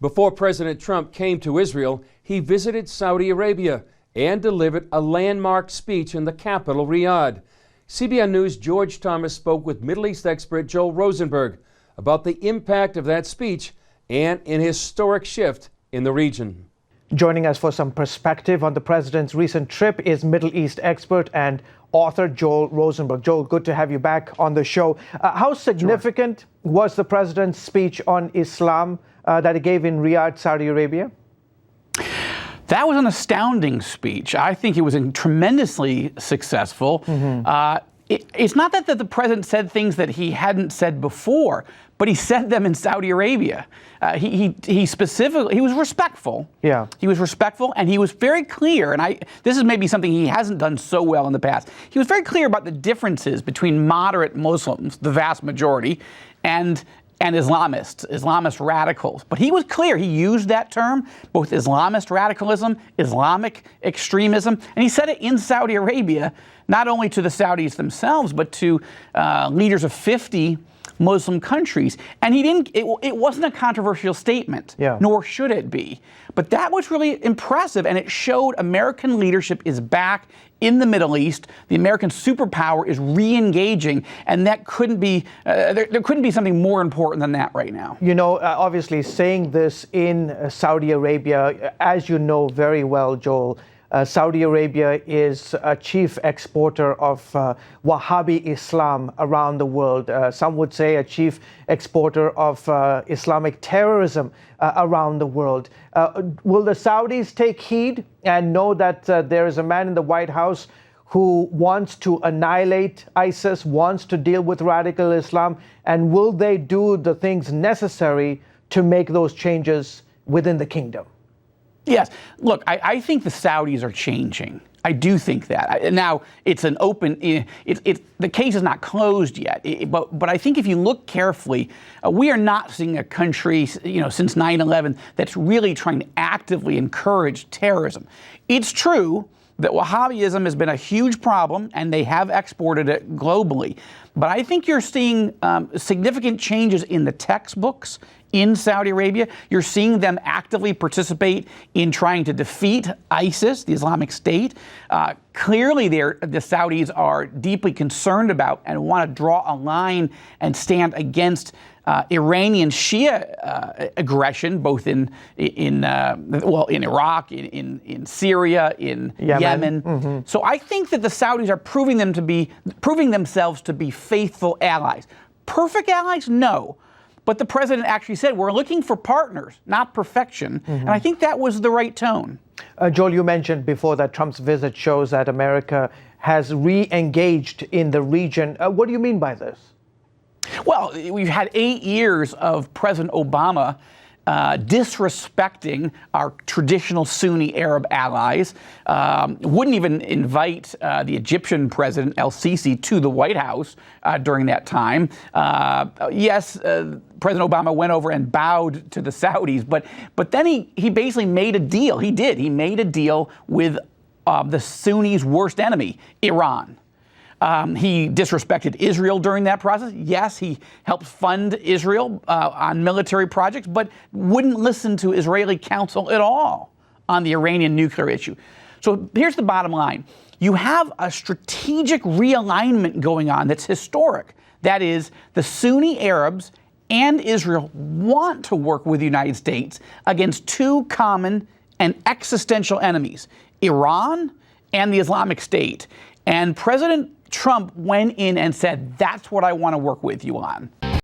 Before President Trump came to Israel, he visited Saudi Arabia and delivered a landmark speech in the capital, Riyadh. CBN News' George Thomas spoke with Middle East expert Joel Rosenberg about the impact of that speech and an historic shift in the region. Joining us for some perspective on the president's recent trip is Middle East expert and author Joel Rosenberg. Joel, good to have you back on the show. How significant was the president's speech on Islam that he gave in Riyadh, Saudi Arabia? That was an astounding speech. I think it was tremendously successful. It's not that the president said things that he hadn't said before, but he said them in Saudi Arabia. He specifically, he was respectful. Yeah. He was respectful, and he was very clear, and this is maybe something he hasn't done so well in the past. He was very clear about the differences between moderate Muslims, the vast majority, and Islamist radicals. But he was clear. He used that term, both Islamist radicalism, Islamic extremism, and he said it in Saudi Arabia, not only to the Saudis themselves, but to leaders of 50 Muslim countries. And it wasn't a controversial statement, nor should it be. But that was really impressive, and it showed American leadership is back in the Middle East. The American superpower is re-engaging, and that couldn't be, there couldn't be something more important than that right now. You know, obviously saying this in Saudi Arabia, as you know very well, Joel, Saudi Arabia is a chief exporter of Wahhabi Islam around the world. Some would say a chief exporter of Islamic terrorism around the world. Will the Saudis take heed and know that there is a man in the White House who wants to annihilate ISIS, wants to deal with radical Islam, and will they do the things necessary to make those changes within the kingdom? Yes. Look, I think the Saudis are changing. I do think that. Now, it's an open, the case is not closed yet. But I think if you look carefully, we are not seeing a country, since 9/11 that's really trying to actively encourage terrorism. It's true that Wahhabism has been a huge problem, and they have exported it globally. But I think you're seeing significant changes in the textbooks in Saudi Arabia. You're seeing them actively participate in trying to defeat ISIS, the Islamic State. Clearly, the Saudis are deeply concerned about and want to draw a line and stand against Iranian Shia aggression, both in Iraq, in Syria, in Yemen. So I think that the Saudis are proving themselves to be faithful allies. Perfect allies? No. But the president actually said, we're looking for partners, not perfection. And I think that was the right tone. Joel, you mentioned before that Trump's visit shows that America has re-engaged in the region. What do you mean by this? Well, we've had 8 years of President Obama disrespecting our traditional Sunni Arab allies, wouldn't even invite the Egyptian president El-Sisi to the White House during that time. Yes, President Obama went over and bowed to the Saudis, but then he basically made a deal. He did. He made a deal with the Sunnis' worst enemy, Iran. He disrespected Israel during that process. Yes, he helped fund Israel on military projects, but wouldn't listen to Israeli counsel at all on the Iranian nuclear issue. So here's the bottom line. You have a strategic realignment going on that's historic. That is, the Sunni Arabs and Israel want to work with the United States against two common and existential enemies, Iran and the Islamic State. And President Trump went in and said, that's what I want to work with you on.